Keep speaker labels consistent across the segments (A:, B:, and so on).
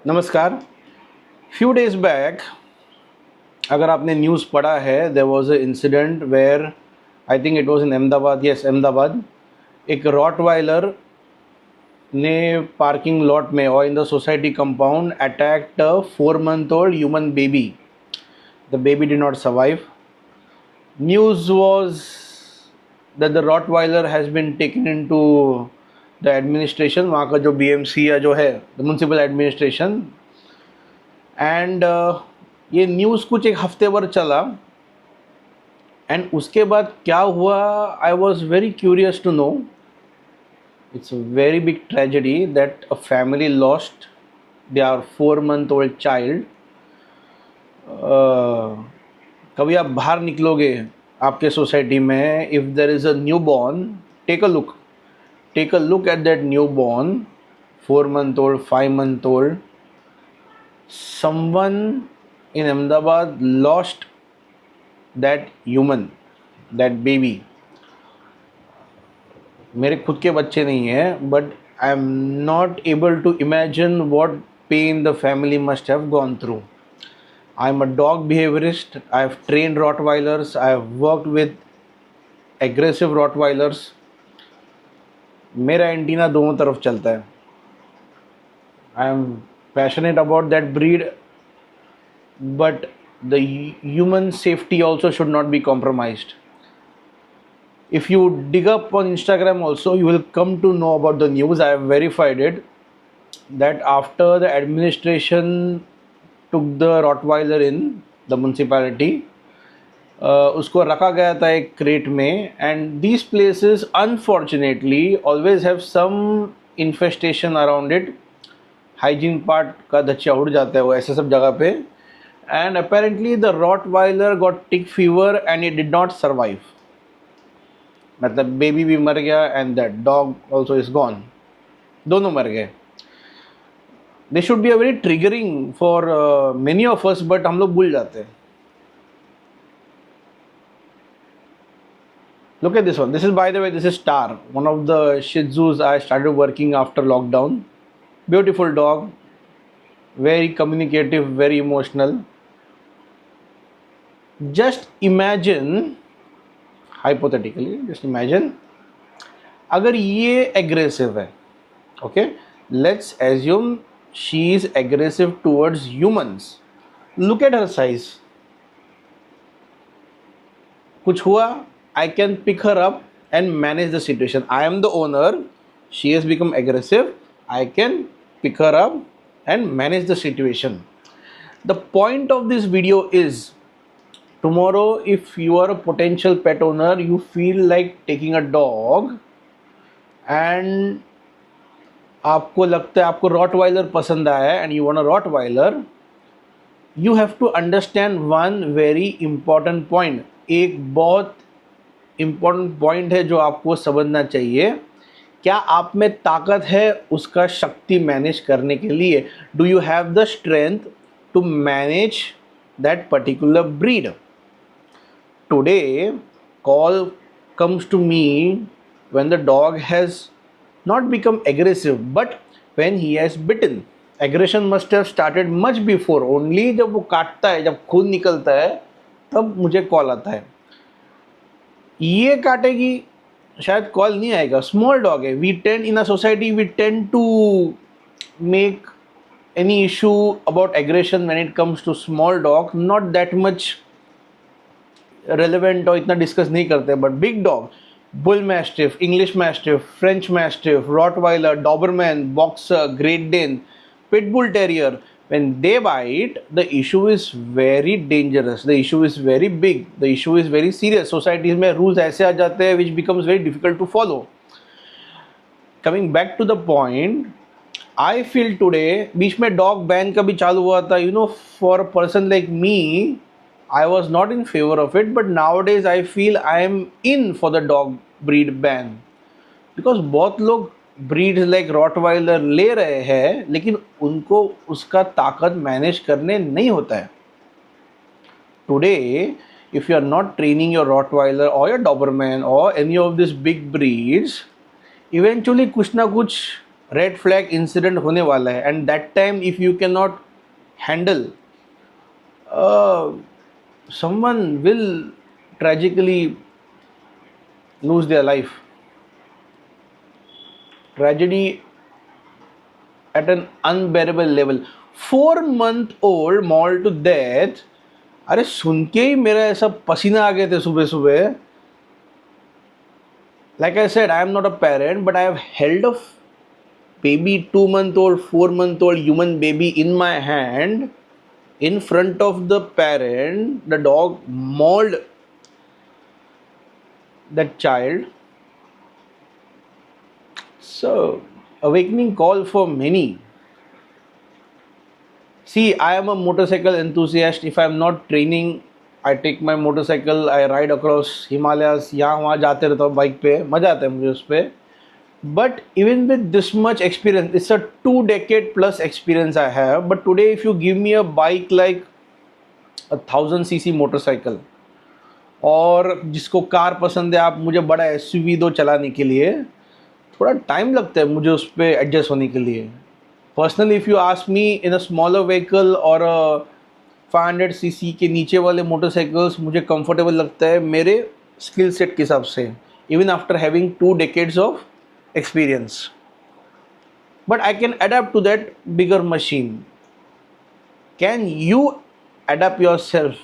A: नमस्कार। Few days back अगर आपने न्यूज़ पढ़ा है, there was a incident where I think it was in Ahmedabad, yes Ahmedabad. एक रॉटवाइलर ने पार्किंग लॉट में और in the society compound attacked a 4 month old human baby. The baby did not survive. News was that the Rottweiler has been taken into the administration, वहाँ का जो BMC या जो है द म्यूनसिपल एडमिनिस्ट्रेशन, एंड ये news कुछ एक हफ्ते भर चला। एंड उसके बाद क्या हुआ, I was very curious to know. It's a very big tragedy that a family lost their 4 month old child। कभी आप बाहर निकलोगे आपके सोसाइटी में, if there is a new born, take a look at that new born, 4 month old, 5 month old, someone in Ahmedabad lost that human, that baby। मेरे खुद के बच्चे नहीं हैं, but I am not able to imagine what pain the family must have gone through. I'm a dog behaviorist. I've trained Rottweilers. I've worked with aggressive Rottweilers. मेरा antenna दोनों तरफ चलता है। I am passionate about that breed, but the human safety also should not be compromised. If you dig up on Instagram also, you will come to know about the news. I have verified it that after the administration took the Rottweiler in the municipality, उसको रखा गया था एक crate में, and these places unfortunately always have some infestation around it. Hygiene part का धच्चा उड़ जाता है वो ऐसे सब जगह पे, and apparently the Rottweiler got tick fever and it did not survive. मतलब बेबी भी मर गया and that dog also is gone, दोनों मर गए। They should be a very triggering for many of us, but हम लोग भूल जाते हैं। Look at this one. This is, by the way, this is Star, one of the Shih Tzus I started working after lockdown. Beautiful dog, very communicative, very emotional. Just imagine, hypothetically, just imagine, अगर ये aggressive है, okay? Let's assume she is aggressive towards humans. Look at her size. कुछ हुआ, I can pick her up and manage the situation. I am the owner. She has become aggressive. I can pick her up and manage the situation. The point of this video is, tomorrow if you are a potential pet owner, you feel like taking a dog and आपको लगता है आपको Rottweiler पसंद आया है and you want a Rottweiler, you have to understand one very important point. एक बहुत important point है जो आपको समझना चाहिए। क्या आप में ताकत है उसका शक्ति मैनेज करने के लिए? Do you have the strength to manage that particular breed? Today call comes to me when the dog has not become aggressive, but when he has bitten. Aggression must have started much before, only जब वो काटता है, जब खून निकलता है, तब मुझे कॉल आता है। ये काटेगी शायद कॉल नहीं आएगा, स्मॉल डॉग है। We tend in a society, we tend to make any issue about aggression when it comes to small dog, not that much relevant और इतना डिस्कस नहीं करते। But big dog, bull mastiff, English mastiff, French mastiff, Rottweiler, Doberman, boxer, Great Dane, pitbull terrier, when they bite, the issue is very dangerous, the issue is very big, the issue is very serious. Societies में rules ऐसे आ जाते हैं which becomes very difficult to follow. Coming back to the point, I feel today, बीच में dog ban का भी चालू हुआ था, you know, for a person like me, I was not in favor of it, but nowadays I feel I am in for the dog breed ban, because बहुत लोग breeds like Rottweiler ले रहे हैं, लेकिन उनको उसका ताकत मैनेज करने नहीं होता है। Today if you are not training your Rottweiler और योर डॉबरमैन और any of this big breeds, eventually कुछ ना कुछ रेड फ्लैग इंसिडेंट होने वाला है, and that time if you can not handle, someone will tragically lose their life. Tragedy at an unbearable level. 4 month old mauled to death. अरे सुन के ही मेरा ऐसा पसीना आ गए थे सुबह सुबह. Like I said, I am not a parent, but I have held a baby, 2 month old, 4 month old human baby in my hand. In front of the parent, the dog mauled that child. So, awakening call for many. See, I am a motorcycle enthusiast. If I am not training, I take my motorcycle, I ride across Himalayas. यहाँ वहाँ जाते रहता हूँ bike पे, मज़ा आता है मुझे उस पर. But even with this much experience, it's a 2 decade plus experience I have. But today, if you give me a bike like a 1000cc motorcycle, और जिसको कार पसंद है, आप मुझे बड़ा SUV दो चलाने के लिए, थोड़ा टाइम लगता है मुझे उस पर एडजस्ट होने के लिए. Personally if you ask me, in a smaller vehicle और 500cc के नीचे वाले मोटरसाइकिल्स मुझे कंफर्टेबल लगता है मेरे स्किल सेट के हिसाब से, even after having 2 decades of experience. But I can adapt to that bigger machine. Can you adapt yourself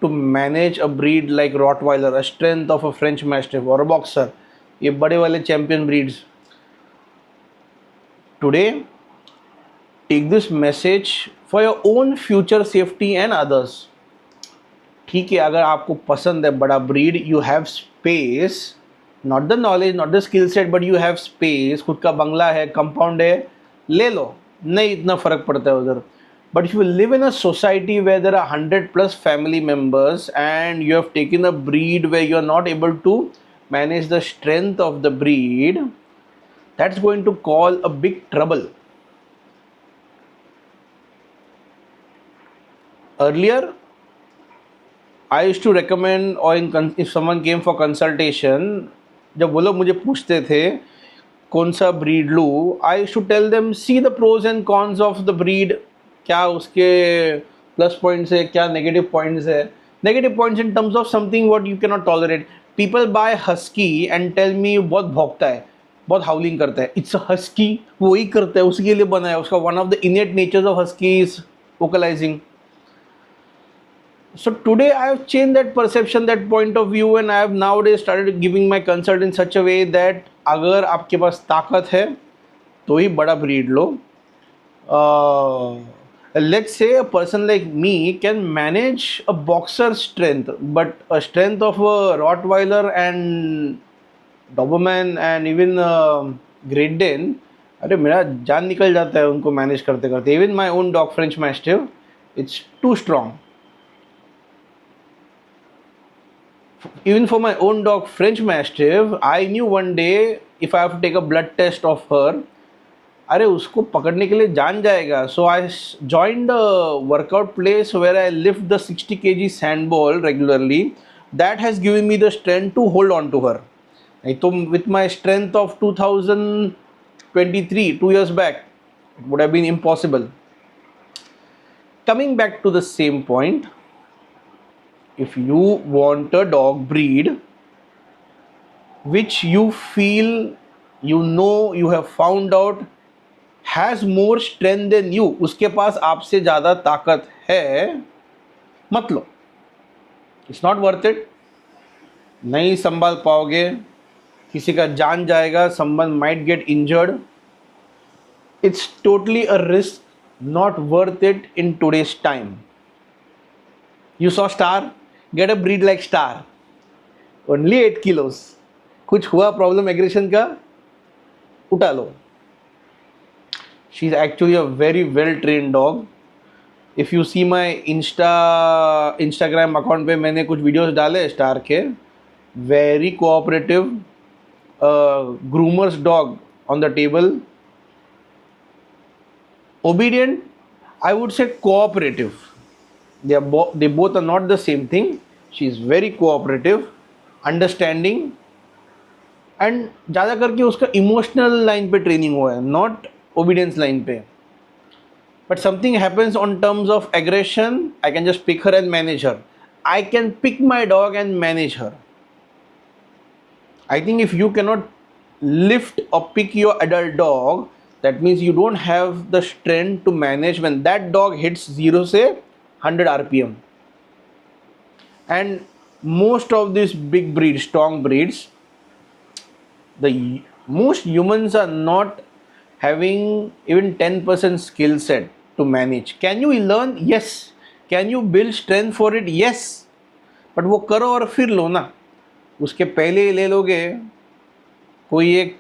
A: to manage a breed like Rottweiler, a strength of a French Mastiff or a Boxer? ये बड़े वाले champion breeds. Today, take this message for your own future safety and others. ठीक है, अगर आपको पसंद है बड़ा breed, you have space, not the knowledge, not the skill set, but you have space, खुद का बंगला है, कंपाउंड है, ले लो, नहीं इतना फ़र्क पड़ता है उधर. But if you live in a society where there are 100+ family members and you have taken a breed where you are not able to manage the strength of the breed, that's going to cause a big trouble. Earlier, I used to recommend, or if someone came for consultation, जब वो लोग मुझे पूछते थे कौन सा breed लूँ, I used to tell them, see the pros and cons of the breed. क्या उसके प्लस पॉइंट्स है, क्या नेगेटिव पॉइंट्स है. Negative points in terms of something what you can not tolerate. People buy husky and tell me बहुत भौंकता है, बहुत हाउलिंग करता है. इट्स अ हस्की, वही करता है, उसके लिए बना है. उसका one of the innate natures of husky is vocalising. So today I have changed that perception, that point of view, and I have nowadays started giving my consult in such a way that अगर आपके पास ताकत है तो ही बड़ा breed low. Let's say a person like me can manage a boxer strength, but a strength of a Rottweiler and Doberman and even Great Dane, अरे मेरा जान निकल जाता है उनको मैनेज करते करते. Even my own dog French Mastiff, it's too strong. Even for my own dog French Mastiff, I knew one day if I have to take a blood test of her, अरे उसको पकड़ने के लिए जान जाएगा. So I joined a workout place where I lift the 60 kg sand ball regularly. That has given me the strength to hold on to her. नहीं तो with my strength of 2023, 2 years back, it would have been impossible. Coming back to the same point, if you want a dog breed which you feel, you know, you have found out has more strength than you, उसके पास आपसे ज़्यादा ताकत है, मत लो. It's not worth it. नहीं संभाल पाओगे, किसी का जान जाएगा, someone might get injured. It's totally a risk, not worth it in today's time. You saw Star? Get a breed like Star. Only 8 kilos. कुछ हुआ प्रॉब्लम एग्रेशन का, उठा लो. She is actually a very well trained dog. If you see my Instagram account पे मैंने कुछ videos डाले star के. Very cooperative, groomer's dog on the table. Obedient, I would say cooperative. They both are not the same thing. She is very cooperative, understanding, and ज़्यादा करके उसका emotional line पे training हुआ है, नॉट obedience line पे. But something happens on terms of aggression, I can just pick her and manage her. I can pick my dog and manage her. I think if you cannot lift or pick your adult dog, that means you don't have the strength to manage when that dog hits 0 say 100 rpm. And most of these big breeds, strong breeds, most humans are not having even 10% skill set to manage. Can you learn? Yes. Can you build strength for it? Yes. But वो करो और फिर लो ना. उसके पहले ही ले लोगे, कोई एक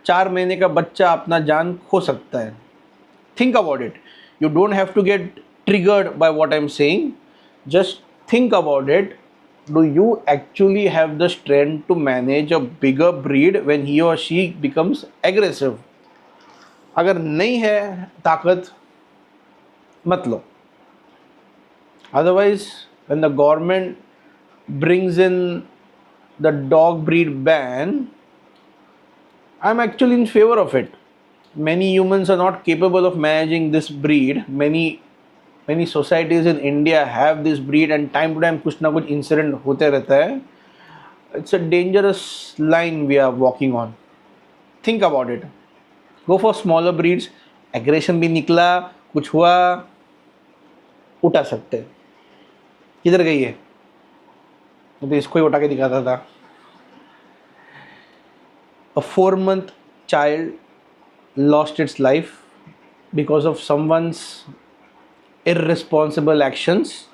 A: 4 महीने का बच्चा अपना जान खो सकता है. Think about it. You don't have to get triggered by what I'm saying. Just think about it. Do you actually have the strength to manage a bigger breed when he or she becomes aggressive? अगर नहीं है ताकत, मत लो. Otherwise, when the government brings in the dog breed ban, I'm actually in favor of it. Many humans are not capable of managing this breed. Many societies in India have this breed, and time to time कुछ ना कुछ incident होते रहता है. It's a dangerous line we are walking on. Think about it. Go for smaller breeds. Aggression भी निकला, कुछ हुआ, उठा सकते हैं. किधर गई है? मैं तो इसको ही उठा के दिखाता था. A 4-month child lost its life because of someone's irresponsible actions.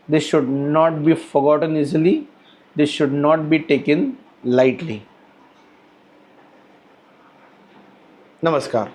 A: This should not be forgotten easily. This should not be taken lightly. Namaskar.